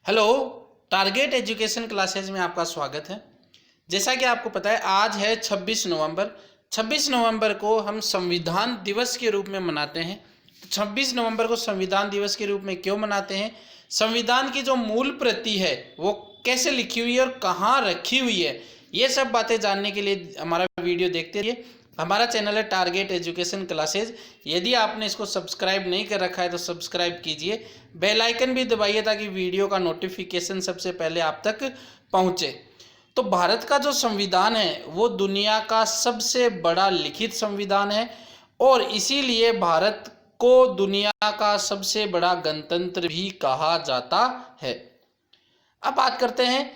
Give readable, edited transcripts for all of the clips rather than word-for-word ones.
Hello, target education classes में आपका स्वागत है। जैसा कि आपको पता है आज है 26 नवंबर। 26 नवंबर को हम संविधान दिवस के रूप में मनाते हैं। तो 26 नवंबर को संविधान दिवस के रूप में क्यों मनाते हैं, संविधान की जो मूल प्रति है वो कैसे लिखी हुई है और कहाँ रखी हुई है, ये सब बातें जानने के लिए हमारा वीडियो देखते रहिए। हमारा चैनल है टारगेट एजुकेशन क्लासेज। यदि आपने इसको सब्सक्राइब नहीं कर रखा है तो सब्सक्राइब कीजिए, बेल आइकन भी दबाइए ताकि वीडियो का नोटिफिकेशन सबसे पहले आप तक पहुंचे। तो भारत का जो संविधान है वो दुनिया का सबसे बड़ा लिखित संविधान है और इसीलिए भारत को दुनिया का सबसे बड़ा गणतंत्र भी कहा जाता है। अब बात करते हैं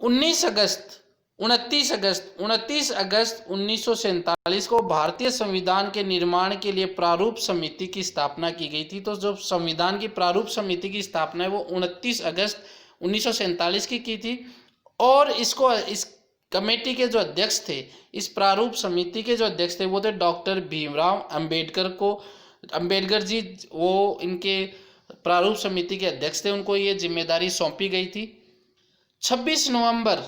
29 अगस्त 1947 को भारतीय संविधान के निर्माण के लिए प्रारूप समिति की स्थापना की गई थी। तो जो संविधान की प्रारूप समिति की स्थापना है वो 29 अगस्त 1947 की थी और इस कमेटी के जो अध्यक्ष थे, इस प्रारूप समिति के जो अध्यक्ष थे वो थे डॉक्टर भीमराव अंबेडकर जी। वो इनके प्रारूप समिति के अध्यक्ष थे, उनको ये जिम्मेदारी सौंपी गई थी। 26 नवंबर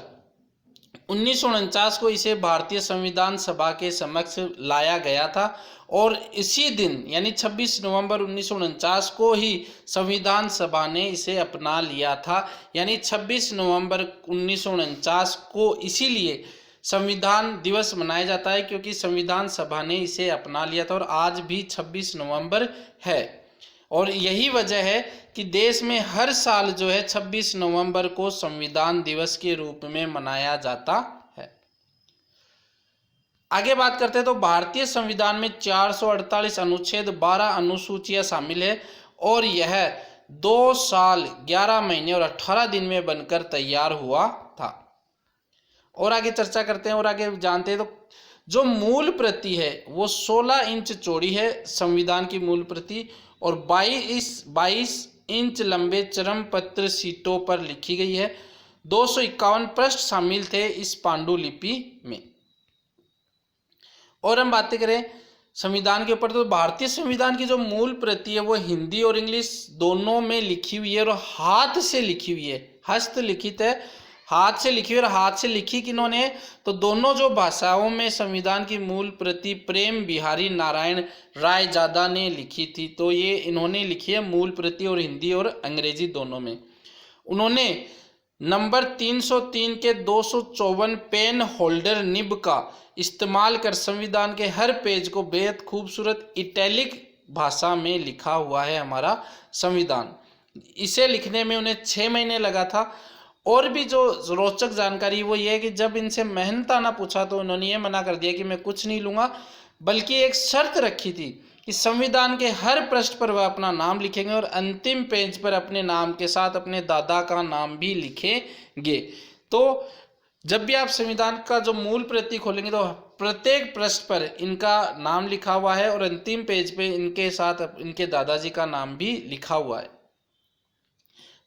1949 को इसे भारतीय संविधान सभा के समक्ष लाया गया था और इसी दिन यानी 26 नवंबर 1949 को ही संविधान सभा ने इसे अपना लिया था। यानी 26 नवंबर 1949 को इसीलिए संविधान दिवस मनाया जाता है क्योंकि संविधान सभा ने इसे अपना लिया था और आज भी 26 नवंबर है। और यही वजह है कि देश में हर साल जो है 26 नवंबर को संविधान दिवस के रूप में मनाया जाता है। आगे बात करते हैं तो भारतीय संविधान में 448 अनुच्छेद 12 अनुसूचियां शामिल है और यह 2 साल 11 महीने और 18 दिन में बनकर तैयार हुआ था। और आगे चर्चा करते हैं और आगे जानते हैं तो जो मूल प्रति है वो 16 इंच चौड़ी है संविधान की मूल प्रति और 22 इंच लंबे चरम पत्र शीटों पर लिखी गई है। 251 पृष्ठ शामिल थे इस पांडुलिपि में। और हम बातें करें संविधान के ऊपर तो भारतीय संविधान की जो मूल प्रति है वो हिंदी और इंग्लिश दोनों में लिखी हुई है और हाथ से लिखी हुई है, हस्तलिखित है, हाथ से लिखी हुई। और हाथ से लिखी किन्होंने, तो दोनों जो भाषाओं में संविधान की मूल प्रति प्रेम बिहारी नारायण रायजादा ने लिखी थी। तो ये इन्होंने लिखी है मूल प्रति और हिंदी और अंग्रेजी दोनों में। उन्होंने नंबर 303 के 254 पेन होल्डर निब का इस्तेमाल कर संविधान के हर पेज को बेहद खूबसूरत इटैलिक भाषा में लिखा हुआ है हमारा संविधान। इसे लिखने में उन्हें 6 महीने लगा था। और भी जो रोचक जानकारी वो ये है कि जब इनसे मेहनताना पूछा तो उन्होंने ये मना कर दिया कि मैं कुछ नहीं लूँगा, बल्कि एक शर्त रखी थी कि संविधान के हर पृष्ठ पर वह अपना नाम लिखेंगे और अंतिम पेज पर अपने नाम के साथ अपने दादा का नाम भी लिखेंगे। तो जब भी आप संविधान का जो मूल प्रति खोलेंगे तो प्रत्येक पृष्ठ पर इनका नाम लिखा हुआ है और अंतिम पेज पे इनके साथ इनके दादाजी का नाम भी लिखा हुआ है।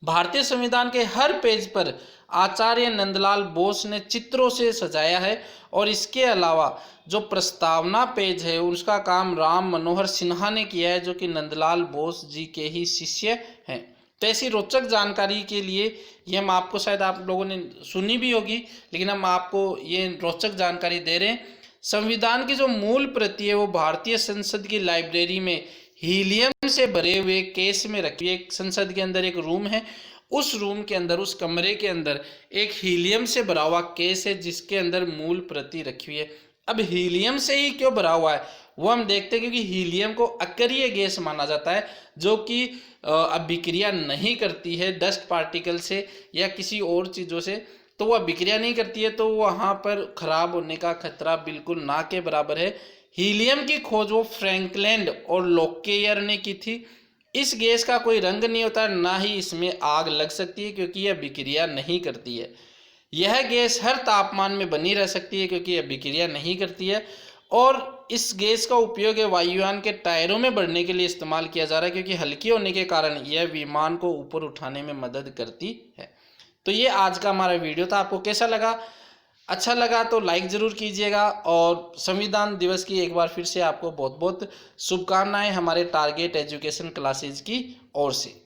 भारतीय संविधान के हर पेज पर आचार्य नंदलाल बोस ने चित्रों से सजाया है और इसके अलावा जो प्रस्तावना पेज है उसका काम राम मनोहर सिन्हा ने किया है, जो कि नंदलाल बोस जी के ही शिष्य हैं। तो ऐसी रोचक जानकारी के लिए ये हम आपको, शायद आप लोगों ने सुनी भी होगी लेकिन हम आपको ये रोचक जानकारी दे रहे हैं। संविधान की जो मूल प्रति है वो भारतीय संसद की लाइब्रेरी में हीलियम से भरे हुए केस में रखी है। संसद के अंदर एक रूम है, उस रूम के अंदर, उस कमरे के अंदर एक हीलियम से भरा हुआ केस है जिसके अंदर मूल प्रति रखी हुई है। अब हीलियम से ही क्यों भरा हुआ है वो हम देखते हैं, क्योंकि हीलियम को अक्रिय गैस माना जाता है जो कि अभिक्रिया नहीं करती है डस्ट पार्टिकल से या किसी और चीज़ों से। तो वह अभिक्रिया नहीं करती है तो वहाँ पर खराब होने का खतरा बिल्कुल ना के बराबर है। हीलियम की खोज वो फ्रैंकलैंड और लोकेयर ने की थी। इस गैस का कोई रंग नहीं होता, ना ही इसमें आग लग सकती है क्योंकि यह अभिक्रिया नहीं करती है। यह गैस हर तापमान में बनी रह सकती है क्योंकि यह अभिक्रिया नहीं करती है। और इस गैस का उपयोग वायुयान के टायरों में बढ़ने के लिए इस्तेमाल किया जा रहा है क्योंकि हल्की होने के कारण यह विमान को ऊपर उठाने में मदद करती है। तो ये आज का हमारा वीडियो था। आपको कैसा लगा? अच्छा लगा तो लाइक ज़रूर कीजिएगा और संविधान दिवस की एक बार फिर से आपको बहुत बहुत शुभकामनाएं हमारे टारगेट एजुकेशन क्लासेज की ओर से।